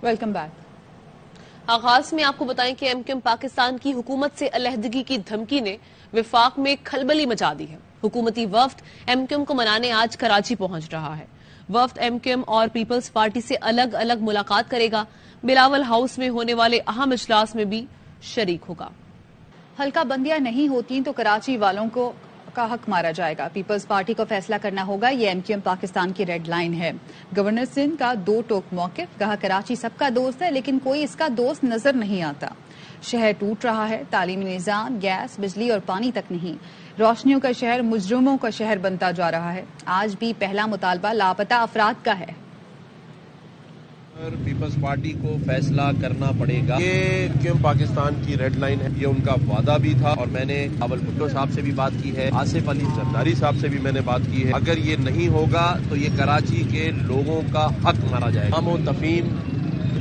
Welcome back. آغاز میں آپ کو بتائیں کہ ایم کیو ایم پاکستان کی حکومت سے علیحدگی کی دھمکی نے وفاق میں کھلبلی مچا دی ہے۔ حکومتی وفد ایم کیو ایم کو منانے آج کراچی پہنچ رہا ہے۔ وفد ایم کیو ایم اور پیپلز پارٹی سے الگ الگ ملاقات کرے گا۔ بلاول ہاؤس میں ہونے والے اہم اجلاس میں بھی شریک ہوگا۔ حلقہ بندیاں نہیں ہوتی تو کراچی والوں کو کا حق مارا جائے گا۔ پیپلز پارٹی کو فیصلہ کرنا ہوگا، یہ ایم کیو ایم پاکستان کی ریڈ لائن ہے۔ گورنر سندھ کا دو ٹوک موقف، کہا کراچی سب کا دوست ہے لیکن کوئی اس کا دوست نظر نہیں آتا۔ شہر ٹوٹ رہا ہے، تعلیمی نظام، گیس، بجلی اور پانی تک نہیں۔ روشنیوں کا شہر مجرموں کا شہر بنتا جا رہا ہے۔ آج بھی پہلا مطالبہ لاپتہ افراد کا ہے۔ پیپلز پارٹی کو فیصلہ کرنا پڑے گا۔ یہ کیوں پاکستان کی ریڈ لائن ہے، یہ ان کا وعدہ بھی تھا اور میں نے بلاول بھٹو صاحب سے بھی بات کی ہے، آصف علی زرداری صاحب سے بھی میں نے بات کی ہے۔ اگر یہ نہیں ہوگا تو یہ کراچی کے لوگوں کا حق مارا جائے گا۔ امن و تفہیم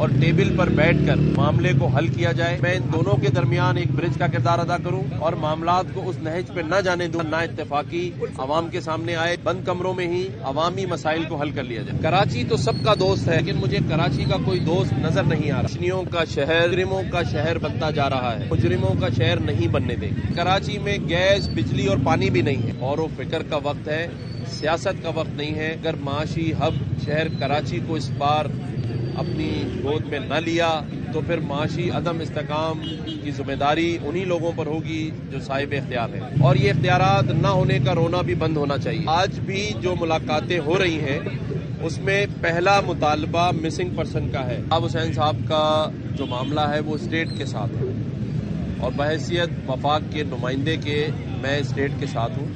اور ٹیبل پر بیٹھ کر معاملے کو حل کیا جائے۔ میں ان دونوں کے درمیان ایک برج کا کردار ادا کروں اور معاملات کو اس نہج پہ نہ جانے دوں، نہ اتفاقی عوام کے سامنے آئے، بند کمروں میں ہی عوامی مسائل کو حل کر لیا جائے۔ کراچی تو سب کا دوست ہے لیکن مجھے کراچی کا کوئی دوست نظر نہیں آ رہا۔ روشنیوں کا شہر مجرموں کا شہر بنتا جا رہا ہے، مجرموں کا شہر نہیں بننے دیں گے۔ کراچی میں گیس، بجلی اور پانی بھی نہیں ہے۔ غور و فکر کا وقت ہے، سیاست کا وقت نہیں ہے۔ اگر معاشی ہب شہر کراچی کو اس بار اپنی گود میں نہ لیا تو پھر معاشی عدم استحکام کی ذمہ داری انہی لوگوں پر ہوگی جو صاحب اختیار ہیں، اور یہ اختیارات نہ ہونے کا رونا بھی بند ہونا چاہیے۔ آج بھی جو ملاقاتیں ہو رہی ہیں اس میں پہلا مطالبہ مسنگ پرسن کا ہے۔ اب حسین صاحب کا جو معاملہ ہے وہ اسٹیٹ کے ساتھ ہے اور بحیثیت وفاق کے نمائندے کے میں اسٹیٹ کے ساتھ ہوں۔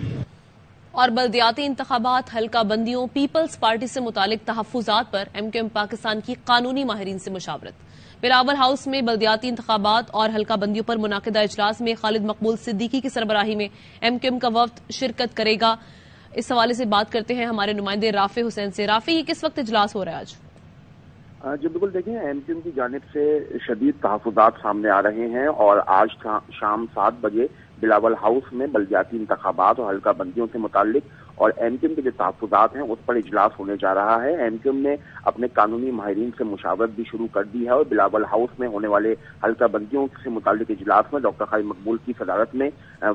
اور بلدیاتی انتخابات، حلقہ بندیوں، پیپلز پارٹی سے متعلق تحفظات پر ایم کیو ایم پاکستان کی قانونی ماہرین سے مشاورت۔ بلاول ہاؤس میں بلدیاتی انتخابات اور حلقہ بندیوں پر منعقدہ اجلاس میں خالد مقبول صدیقی کی سربراہی میں ایم کیو ایم کا وفد شرکت کرے گا۔ اس حوالے سے بات کرتے ہیں ہمارے نمائندے رافع حسین سے۔ رافع، یہ کس وقت اجلاس ہو رہا ہے آج؟ جی بالکل، دیکھیں ایم کیو ایم کی جانب سے شدید تحفظات سامنے آ رہے ہیں اور آج شام 7 بجے بلاول ہاؤس میں بلدیاتی انتخابات اور حلقہ بندیوں سے متعلق اور ایم کیو ایم کے جو تحفظات ہیں اس پر اجلاس ہونے جا رہا ہے۔ ایم کیو ایم نے اپنے قانونی ماہرین سے مشاورت بھی شروع کر دی ہے اور بلاول ہاؤس میں ہونے والے حلقہ بندیوں سے متعلق اجلاس میں ڈاکٹر خالد مقبول کی صدارت میں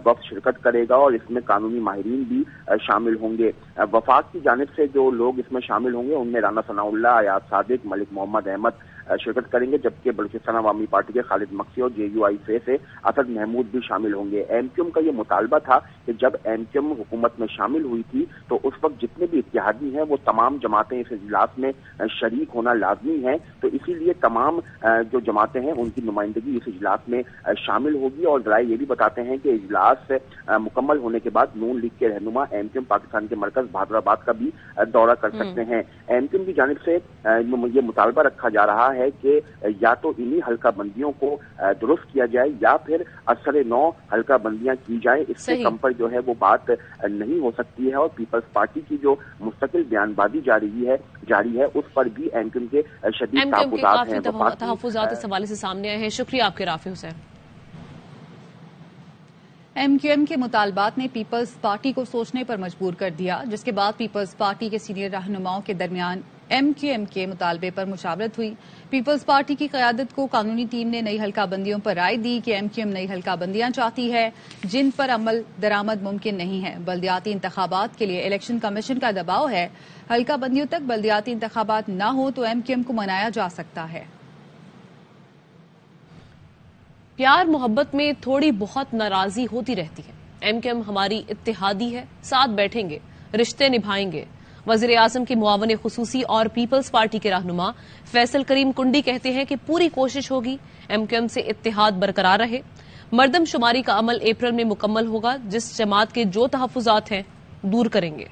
وفد شرکت کرے گا اور اس میں قانونی ماہرین بھی شامل ہوں گے۔ وفاق کی جانب سے جو لوگ اس میں شامل ہوں گے ان میں رانا ثناء اللہ، ایاز صادق، ملک محمد احمد شرکت کریں گے، جبکہ بلوچستان عوامی پارٹی کے خالد مقصی اور جے یو آئی سے اسد محمود بھی شامل ہوں گے۔ ایم کیو ایم کا یہ مطالبہ تھا کہ جب ایم کیو ایم حکومت میں شامل ہوئی تھی تو اس وقت جتنے بھی اتحادی ہیں وہ تمام جماعتیں اس اجلاس میں شریک ہونا لازمی ہے، تو اسی لیے تمام جو جماعتیں ہیں ان کی نمائندگی اس اجلاس میں شامل ہوگی۔ اور ذرائع یہ بھی بتاتے ہیں کہ اجلاس مکمل ہونے کے بعد نون لیگ کے رہنما ایم کیو ایم پاکستان کے مرکز بہادر آباد کا بھی دورہ کر سکتے ہیں۔ ایم کیو ایم کی جانب سے یہ مطالبہ رکھا جا رہا ہے کہ یا تو انہی حلقہ بندیوں کو درست کیا جائے یا پھر اثر نو حلقہ بندیاں کی جائیں، اس سے کم پر جو ہے وہ بات نہیں ہو سکتی ہے۔ اور پیپلز پارٹی کی جو مستقل بیان بازی جاری ہے اس پر بھی ایم کیو ایم کے شدید تحفظات ہیں۔ تحفظات اس حوالے سے سامنے آئے ہیں۔ شکریہ آپ کے رافع حسین۔ ایم کیو ایم کے مطالبات نے پیپلز پارٹی کو سوچنے پر مجبور کر دیا، جس کے بعد پیپلز پارٹی کے سینئر رہنماؤں کے درمیان ایم کیو ایم کے مطالبے پر مشاورت ہوئی۔ پیپلز پارٹی کی قیادت کو قانونی ٹیم نے نئی حلقہ بندیوں پر رائے دی کہ ایم کیو ایم نئی حلقہ بندیاں چاہتی ہے جن پر عمل درآمد ممکن نہیں ہے۔ بلدیاتی انتخابات کے لیے الیکشن کمیشن کا دباؤ ہے۔ حلقہ بندیوں تک بلدیاتی انتخابات نہ ہو تو ایم کیو ایم کو منایا جا سکتا ہے۔ پیار محبت میں تھوڑی بہت ناراضی ہوتی رہتی ہے۔ ایم کیو ایم ہماری اتحادی ہے، ساتھ بیٹھیں گے، رشتے نبھائیں گے۔ وزیر اعظم کے معاون خصوصی اور پیپلز پارٹی کے رہنما فیصل کریم کنڈی کہتے ہیں کہ پوری کوشش ہوگی ایم کیو ایم سے اتحاد برقرار رہے۔ مردم شماری کا عمل اپریل میں مکمل ہوگا، جس جماعت کے جو تحفظات ہیں دور کریں گے۔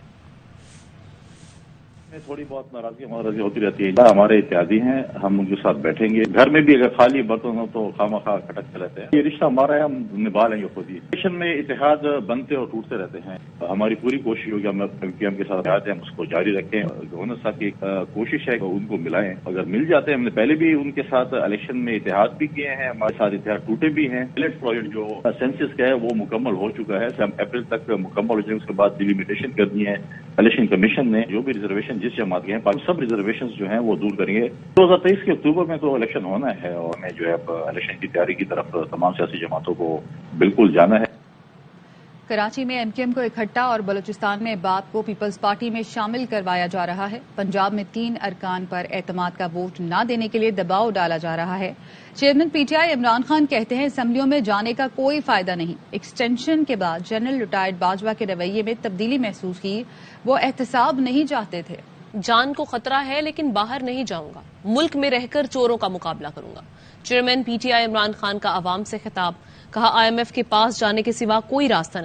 تھوڑی بہت ناراضی ہوتی رہتی ہے، ہمارے اتحادی ہیں، ہم ان کے ساتھ بیٹھیں گے۔ گھر میں بھی اگر خالی برتن ہو تو خواہ کھٹکتے رہتے ہیں، یہ رشتہ ہمارا ہے، ہم نبھا لیں گے خود ہی۔ نیشن میں اتحاد بنتے اور ٹوٹتے رہتے ہیں، ہماری پوری کوشش ہوگی ہم ایم کیو ایم کے ساتھ اتحاد ہیں، ہم اس کو جاری رکھیں۔ گورنر صاحب کی کوشش ہے کہ ان کو ملائیں، اگر مل جاتے ہیں، ہم نے پہلے بھی ان کے ساتھ الیکشن میں اتحاد بھی کیے ہیں، ہمارے ساتھ اتحاد ٹوٹے بھی ہیں۔ پائلٹ پروجیکٹ جو سینسس کا ہے وہ مکمل ہو چکا ہے، ہم اپریل تک مکمل ہو جائے، اس کے بعد ڈیلیمیٹیشن کرنی ہے۔ الیکشن کمیشن نے جو بھی ریزرویشن جس جماعت کے ہیں سب ریزرویشنز جو ہیں وہ دور کریں گے. 2023 کے اکتوبر میں تو الیکشن ہونا ہے اور ہمیں جو ہے الیکشن کی تیاری کی طرف تمام سیاسی جماعتوں کو بالکل جانا ہے. کراچی میں ایم کیو ایم کو اکٹھا اور بلوچستان میں بات کو پیپلز پارٹی میں شامل کروایا جا رہا ہے. پنجاب میں 3 ارکان پر اعتماد کا ووٹ نہ دینے کے لیے دباؤ ڈالا جا رہا ہے. Chairman P T I Imran Khan کہتے ہیں اسمبلیوں میں جانے کا کوئی فائدہ نہیں. ایکسٹینشن کے بعد جنرل ریٹائرڈ باجوہ کے رویے میں تبدیلی محسوس کی. وہ احتساب نہیں چاہتے تھے. جان کو خطرہ ہے لیکن باہر نہیں جاؤں گا, ملک میں رہ کر چوروں کا مقابلہ کروں گا. Chairman P T I Imran Khan کا عوام سے خطاب. کہا آئی ایم ایف کے پاس جانے کے سوا کوئی راستہ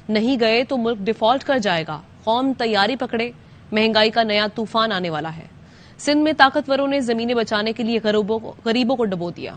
نہیں گئے تو ملک ڈیفالٹ کر جائے گا. قوم تیاری پکڑے, مہنگائی کا نیا طوفان آنے والا ہے. سندھ میں طاقتوروں نے زمینیں بچانے کے لیے غریبوں کو ڈبو دیا.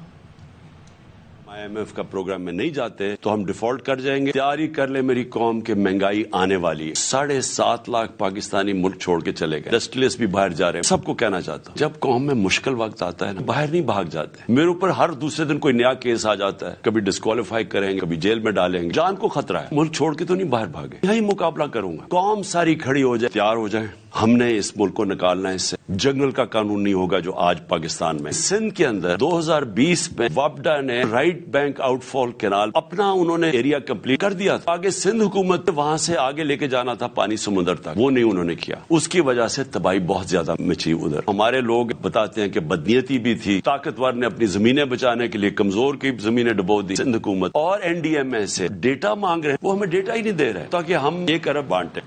آئی ایم ایف کا پروگرام میں نہیں جاتے تو ہم ڈیفالٹ کر جائیں گے. تیاری کر لے میری قوم کے مہنگائی آنے والی ہے. 7.5 لاکھ پاکستانی ملک چھوڑ کے چلے گئے. انڈسٹریلسٹ بھی باہر جا رہے ہیں. سب کو کہنا چاہتا ہوں جب قوم میں مشکل وقت آتا ہے نا, باہر نہیں بھاگ جاتے. میرے اوپر ہر دوسرے دن کوئی نیا کیس آ جاتا ہے. کبھی ڈسکوالیفائی کریں گے, کبھی جیل میں ڈالیں گے. جان کو خطرہ ہے. ملک چھوڑ کے تو نہیں باہر بھاگے. یہی مقابلہ کروں گا. قوم ساری کھڑی ہو جائے, تیار ہو جائیں. ہم نے اس ملک کو نکالنا ہے. اس سے جنگل کا قانون نہیں ہوگا جو آج پاکستان میں. سندھ کے اندر 2020 میں وابڈا نے رائٹ بینک آؤٹ فال کینال اپنا انہوں نے ایریا کمپلیٹ کر دیا تھا. آگے سندھ حکومت وہاں سے آگے لے کے جانا تھا پانی سمندر تک, وہ نہیں انہوں نے کیا. اس کی وجہ سے تباہی بہت زیادہ مچی ادھر. ہمارے لوگ بتاتے ہیں کہ بدنیتی بھی تھی. طاقتور نے اپنی زمینیں بچانے کے لیے کمزور کی زمینیں ڈبو دی. سندھ حکومت اور این ڈی ایم اے سے ڈیٹا مانگ رہے ہیں, وہ ہمیں ڈیٹا ہی نہیں دے رہے تاکہ ہم 1 ارب بانٹیں.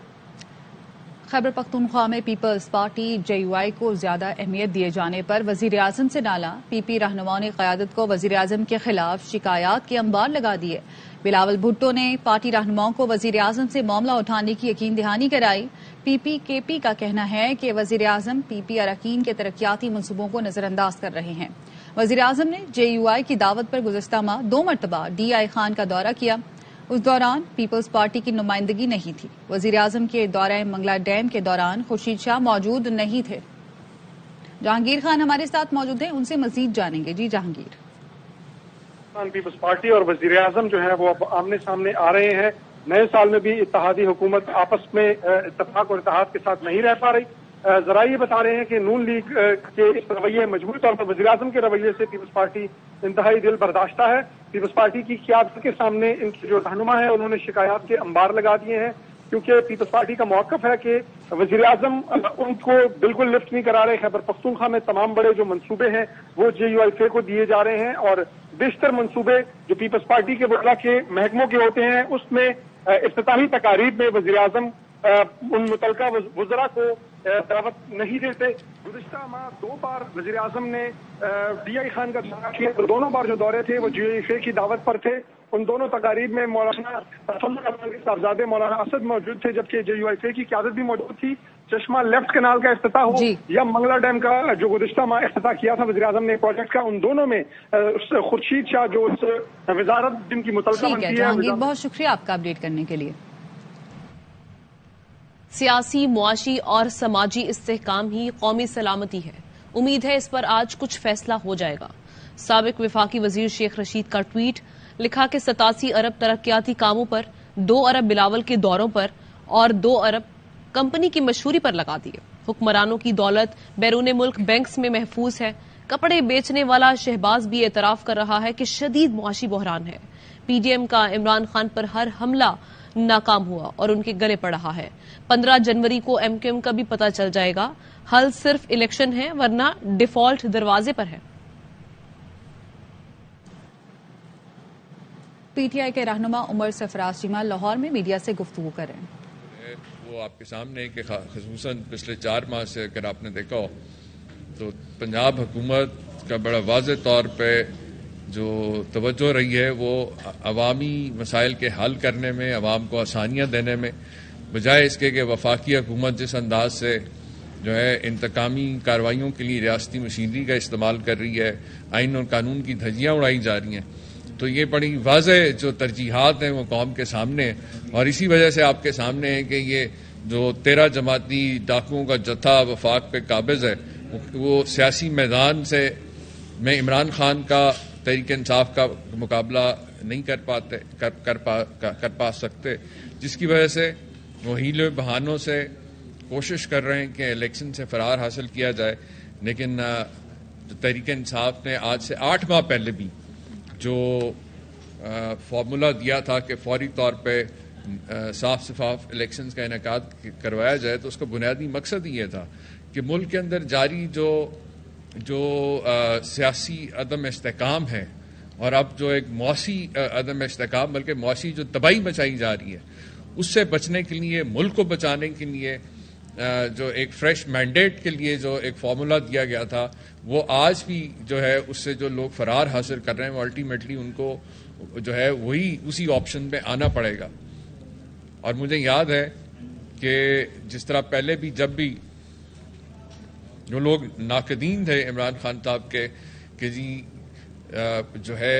خیبر پختونخوا میں پیپلز پارٹی جے یو آئی کو زیادہ اہمیت دیے جانے پر وزیر اعظم سے نالا. پی پی رہنماؤں نے قیادت کو وزیر اعظم کے خلاف شکایات کے انبار لگا دیے. بلاول بھٹو نے پارٹی رہنماؤں کو وزیر اعظم سے معاملہ اٹھانے کی یقین دہانی کرائی. پی پی کے پی کا کہنا ہے کہ وزیر اعظم پی پی اراکین کے ترقیاتی منصوبوں کو نظر انداز کر رہے ہیں. وزیر اعظم نے جے یو آئی کی دعوت پر گزشتہ ماہ 2 مرتبہ ڈی آئی خان کا دورہ کیا. اس دوران پیپلز پارٹی کی نمائندگی نہیں تھی. وزیر اعظم کے دورہ منگلا ڈیم کے دوران خورشید شاہ موجود نہیں تھے. جہانگیر خان ہمارے ساتھ موجود ہیں, ان سے مزید جانیں گے. جی جہانگیر. پیپلز پارٹی اور وزیر اعظم جو ہے وہ اب آمنے سامنے آ رہے ہیں. نئے سال میں بھی اتحادی حکومت آپس میں اتفاق اور اتحاد کے ساتھ نہیں رہ پا رہی. ذرائع بتا رہے ہیں کہ نون لیگ کے اس رویے مجموعی طور پر وزیر اعظم کے رویے سے پیپلز پارٹی انتہائی دل برداشتہ ہے. پیپلز پارٹی کی قیادت کے سامنے ان کے جو رہنما ہے انہوں نے شکایات کے انبار لگا دیے ہیں, کیونکہ پیپلز پارٹی کا موقف ہے کہ وزیر اعظم ان کو بالکل لفٹ نہیں کرا رہے. خیبر پختونخوا میں تمام بڑے جو منصوبے ہیں وہ جے یو آئی کو دیے جا رہے ہیں, اور بیشتر منصوبے جو پیپلز پارٹی کے وکلا کے محکموں کے ہوتے ہیں اس میں افتتاحی تقاریب میں وزیر اعظم ان متعلقہ وزراء کو دعوت نہیں دیتے. گزشتہ ماہ 2 بار وزیر اعظم نے ڈی آئی خان کا دورہ کیا. دونوں بار جو دورے تھے وہ جے یو آئی کی دعوت پر تھے. ان دونوں تقاریب میں مولانا کے صاحبزادے مولانا اسد موجود تھے, جبکہ جے یو آئی کی قیادت بھی موجود تھی. چشمہ لیفٹ کینال کا افتتاح ہو یا منگلا ڈیم کا جو گزشتہ ماہ افتتاح کیا تھا وزیر اعظم نے پروجیکٹ کا, ان دونوں میں خورشید شاہ جو اس وزارت جن کی متعلقہ بنتی ہے. بہت شکریہ آپ کا اپڈیٹ کرنے کے لیے. سیاسی, معاشی اور سماجی استحکام ہی قومی سلامتی ہے. امید ہے اس پر آج کچھ فیصلہ ہو جائے گا. سابق وفاقی وزیر شیخ رشید کا ٹویٹ. لکھا کہ 87 ارب ترقیاتی کاموں پر, 2 ارب بلاول کے دوروں پر اور 2 ارب کمپنی کی مشہوری پر لگا دیے. حکمرانوں کی دولت بیرون ملک بینکس میں محفوظ ہے. کپڑے بیچنے والا شہباز بھی اعتراف کر رہا ہے کہ شدید معاشی بحران ہے. پی ڈی ایم کا عمران خان پر ہر حملہ ناکام ہوا اور ان کے گلے پڑ رہا ہے. 15 جنوری کو ایم کیو ایم کا بھی پتہ چل جائے گا. حل صرف الیکشن ہے ورنہ ڈیفالٹ دروازے پر ہے. پی ٹی آئی کے رہنما عمر سرفراز چیمہ لاہور میں میڈیا سے گفتگو کریں. وہ آپ کے سامنے کہ خصوصاً پچھلے 4 ماہ سے اگر آپ نے دیکھا ہو تو پنجاب حکومت کا بڑا واضح طور پہ جو توجہ رہی ہے وہ عوامی مسائل کے حل کرنے میں, عوام کو آسانیاں دینے میں, بجائے اس کے کہ وفاقی حکومت جس انداز سے جو ہے انتقامی کارروائیوں کے لیے ریاستی مشینری کا استعمال کر رہی ہے, آئین اور قانون کی دھجیاں اڑائی جا رہی ہیں. تو یہ بڑی واضح جو ترجیحات ہیں وہ قوم کے سامنے ہیں, اور اسی وجہ سے آپ کے سامنے ہے کہ یہ جو 13 جماعتی ڈاکوؤں کا جتھا وفاق پہ قابض ہے وہ سیاسی میدان سے میں عمران خان کا تحریک انصاف کا مقابلہ نہیں کر پا سکتے, جس کی وجہ سے وہ ہیلے بہانوں سے کوشش کر رہے ہیں کہ الیکشن سے فرار حاصل کیا جائے، لیکن جو تحریک انصاف نے آج سے 8 ماہ پہلے بھی جو فارمولا دیا تھا کہ فوری طور پہ صاف شفاف الیکشنز کا انعقاد کروایا جائے، تو اس کا بنیادی مقصد یہ تھا کہ ملک کے اندر جاری جو سیاسی عدم استحکام ہے، اور اب جو ایک معاشی عدم استحکام بلکہ معاشی جو تباہی مچائی جا رہی ہے، اس سے بچنے کے لیے، ملک کو بچانے کے لیے جو ایک فریش مینڈیٹ کے لیے جو ایک فارمولا دیا گیا تھا، وہ آج بھی جو ہے اس سے جو لوگ فرار حاصل کر رہے ہیں، وہ الٹیمیٹلی ان کو جو ہے وہی اسی آپشن پہ آنا پڑے گا۔ اور مجھے یاد ہے کہ جس طرح پہلے بھی جب بھی جو لوگ ناقدین تھے عمران خان صاحب کے کہ جی جو ہے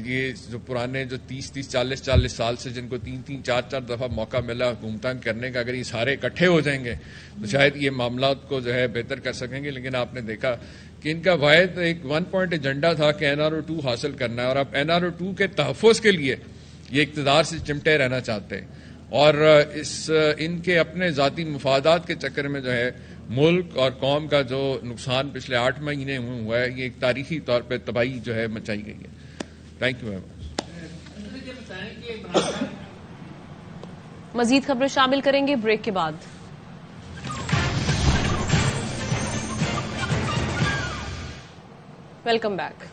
یہ جو پرانے جو 30-40 سال سے جن کو 3 4 دفعہ موقع ملا حکومتیں کرنے کا، اگر یہ سارے اکٹھے ہو جائیں گے تو شاید یہ معاملات کو جو ہے بہتر کر سکیں گے، لیکن آپ نے دیکھا کہ ان کا واحد ایک 1 پوائنٹ ایجنڈا تھا کہ NRO2 حاصل کرنا ہے، اور اب NRO2 کے تحفظ کے لیے یہ اقتدار سے چمٹے رہنا چاہتے ہیں، اور ان کے اپنے ذاتی مفادات کے چکر میں جو ہے ملک اور قوم کا جو نقصان پچھلے 8 مہینے میں ہوا ہے، یہ ایک تاریخی طور پہ تباہی جو ہے مچائی گئی ہے۔ Thank you very much. مزید خبریں شامل کریں گے بریک کے بعد۔ Welcome back.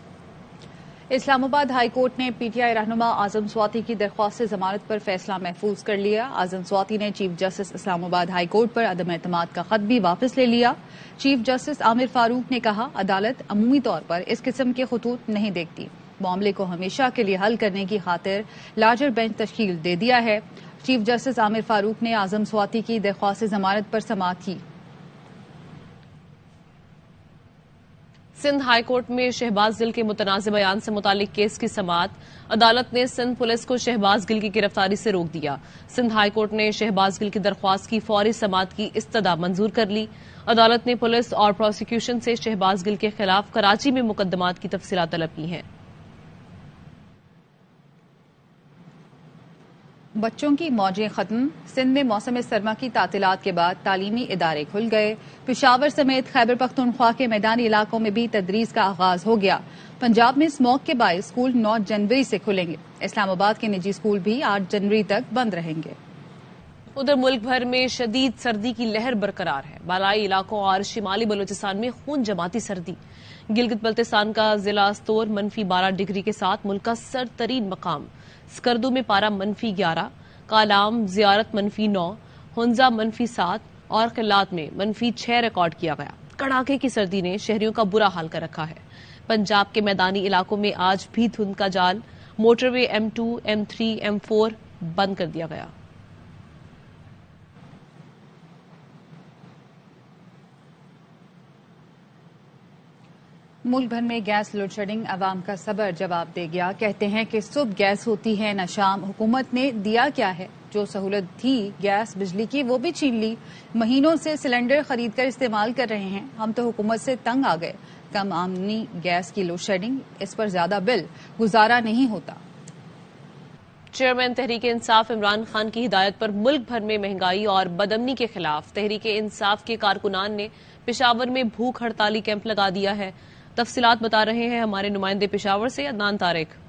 اسلام آباد ہائی کورٹ نے PTI رہنما اعظم سواتی کی درخواست ضمانت پر فیصلہ محفوظ کر لیا۔ اعظم سواتی نے چیف جسٹس اسلام آباد ہائی کورٹ پر عدم اعتماد کا خط بھی واپس لے لیا۔ چیف جسٹس عامر فاروق نے کہا، عدالت عمومی طور پر اس قسم کے خطوط نہیں دیکھتی، معاملے کو ہمیشہ کے لیے حل کرنے کی خاطر لارجر بینچ تشکیل دے دیا ہے۔ چیف جسٹس عامر فاروق نے اعظم سواتی کی درخواست ضمانت پر سماعت کی۔ سندھ ہائی کورٹ میں شہباز گل کے متنازع بیان سے متعلق کیس کی سماعت۔ عدالت نے سندھ پولیس کو شہباز گل کی گرفتاری سے روک دیا۔ سندھ ہائی کورٹ نے شہباز گل کی درخواست کی فوری سماعت کی استدعا منظور کر لی۔ عدالت نے پولیس اور پروسیکیوشن سے شہباز گل کے خلاف کراچی میں مقدمات کی تفصیلات طلب کی ہیں۔ بچوں کی موجیں ختم، سندھ میں موسم سرما کی تعطیلات کے بعد تعلیمی ادارے کھل گئے۔ پشاور سمیت خیبر پختونخوا کے میدانی علاقوں میں بھی تدریس کا آغاز ہو گیا۔ پنجاب میں اسموگ کے باعث اسکول 9 جنوری سے کھلیں گے۔ اسلام آباد کے نجی اسکول بھی 8 جنوری تک بند رہیں گے۔ ادھر ملک بھر میں شدید سردی کی لہر برقرار ہے۔ بالائی علاقوں اور شمالی بلوچستان میں خون جماتی سردی۔ گلگت بلتستان کا ضلع استور -12 ڈگری کے ساتھ ملک کا سرد ترین مقام۔ سکردو میں پارہ -11، کالام زیارت -9، ہنزا -7 اور قلات میں -6 ریکارڈ کیا گیا۔ کڑاکے کی سردی نے شہریوں کا برا حال کر رکھا ہے۔ پنجاب کے میدانی علاقوں میں آج بھی دھند کا جال، موٹر وے M2، M3، M4 بند کر دیا گیا۔ ملک بھر میں گیس لوڈ شیڈنگ عوام کا صبر جواب دے گیا۔ کہتے ہیں کہ صبح گیس ہوتی ہے نہ شام، حکومت نے دیا کیا ہے؟ جو سہولت تھی گیس بجلی کی وہ بھی چھین لی۔ مہینوں سے سلنڈر خرید کر استعمال کر رہے ہیں، ہم تو حکومت سے تنگ آ گئے۔ کم آمدنی، گیس کی لوڈ شیڈنگ، اس پر زیادہ بل، گزارا نہیں ہوتا۔ چیئرمین تحریک انصاف عمران خان کی ہدایت پر ملک بھر میں مہنگائی اور بدامنی کے خلاف تحریک انصاف کے کارکنان نے پشاور میں بھوک ہڑتالی کیمپ لگا دیا ہے۔ تفصیلات بتا رہے ہیں ہمارے نمائندے پشاور سے عدنان طارق۔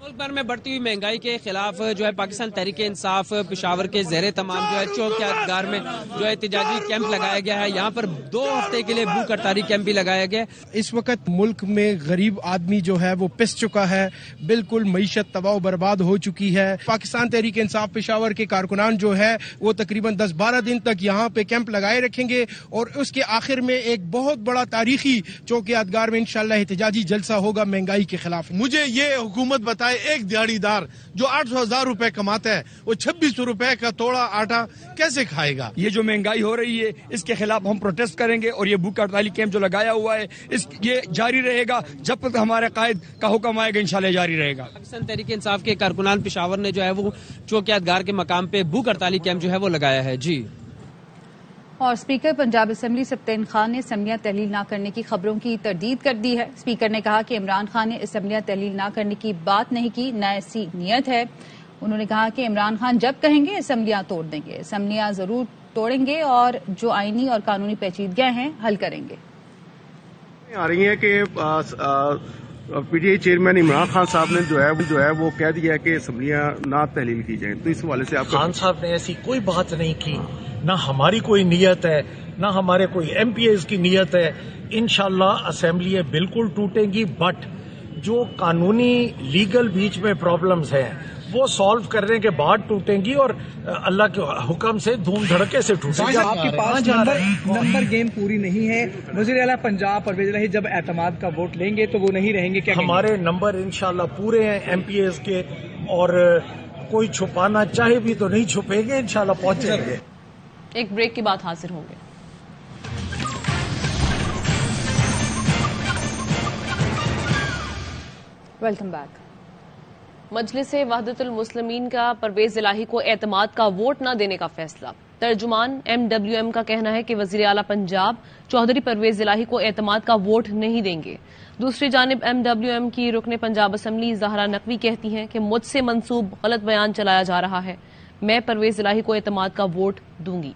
ملک بھر میں بڑھتی ہوئی مہنگائی کے خلاف جو ہے پاکستان تحریک انصاف پشاور کے زیر تمام جو ہے چوک یادگار میں جو ہے احتجاجی کیمپ لگایا گیا ہے۔ یہاں پر 2 ہفتے کے لیے بھوک ہڑتالی کیمپ بھی لگایا گیا ہے۔ اس وقت ملک میں غریب آدمی جو ہے وہ پس چکا ہے، بالکل معیشت تباہ و برباد ہو چکی ہے۔ پاکستان تحریک انصاف پشاور کے کارکنان جو ہے وہ تقریباً 10-12 دن تک یہاں پہ کیمپ لگائے رکھیں گے، اور اس کے آخر میں ایک بہت بڑا تاریخی چوک یادگار میں انشاءاللہ احتجاجی جلسہ ہوگا مہنگائی کے خلاف۔ مجھے یہ حکومت بتائے، ایک دیہڑی دار جو 800,000 روپے کماتا ہے وہ 26 روپے کا توڑا آٹا کیسے کھائے گا؟ یہ جو مہنگائی ہو رہی ہے اس کے خلاف ہم پروٹیسٹ کریں گے، اور یہ بھوک ہڑتالی کیمپ جو لگایا ہوا ہے یہ جاری رہے گا جب تک ہمارے قائد کا حکم آئے گا، انشاءاللہ جاری رہے گا۔ پاکستان تحریک انصاف کے کارکنان پشاور نے جو ہے وہ چوک یادگار کے مقام پہ بھوک ہڑتالی کیمپ جو ہے وہ لگایا ہے۔ جی، اور اسپیکر پنجاب اسمبلی سبطین خان نے اسمبلیاں تحلیل نہ کرنے کی خبروں کی تردید کر دی ہے۔ اسپیکر نے کہا کہ عمران خان نے اسمبلیاں تحلیل نہ کرنے کی بات نہیں کی، نہ ایسی نیت ہے۔ انہوں نے کہا کہ عمران خان جب کہیں گے اسمبلیاں توڑ دیں گے، اسمبلیاں ضرور توڑیں گے اور جو آئینی اور قانونی پیچیدگیاں ہیں حل کریں گے. آ رہی ہیں کہ پی T I chairman Imran Khan صاحب نے جو ہے وہ کہہ دیا ہے کہ اسمبلیاں نہ تحلیل کی جائیں, تو اس حوالے سے آپ خان صاحب نے ایسی کوئی بات نہیں کی, نہ ہماری کوئی نیت ہے, نہ ہمارے کوئی ایم پی ایز کی نیت ہے. انشاءاللہ اسمبلیاں بالکل ٹوٹیں گی, بٹ جو قانونی لیگل بیچ میں پرابلمز ہیں وہ سالو کرنے کے بعد ٹوٹیں گی اور اللہ کے حکم سے دھوم دھڑکے سے ٹوٹیں گی. آپ کے پاس نمبر گیم پوری نہیں ہے. وزیر اعلیٰ پنجاب پرویز الہی جب اعتماد کا ووٹ لیں گے تو وہ نہیں رہیں گے, کیا ہمارے نمبر انشاءاللہ پورے ہیں ایم پی ایز کے, اور کوئی چھپانا چاہے بھی تو نہیں چھپیں گے, انشاءاللہ پہنچ جائیں گے. ایک بریک کے بعد حاضر ہوں گے. Welcome back. مجلس وحدت المسلمین کا پرویز الہی کو اعتماد کا ووٹ نہ دینے کا فیصلہ. ترجمان ایم ڈبلیو ایم کا کہنا ہے کہ وزیر اعلیٰ پنجاب چودھری پرویز الہی کو اعتماد کا ووٹ نہیں دیں گے. دوسری جانب ایم ڈبلیو ایم کی رکن پنجاب اسمبلی زہرا نقوی کہتی ہیں کہ مجھ سے منسوب غلط بیان چلایا جا رہا ہے, میں پرویز الہی کو اعتماد کا ووٹ دوں گی.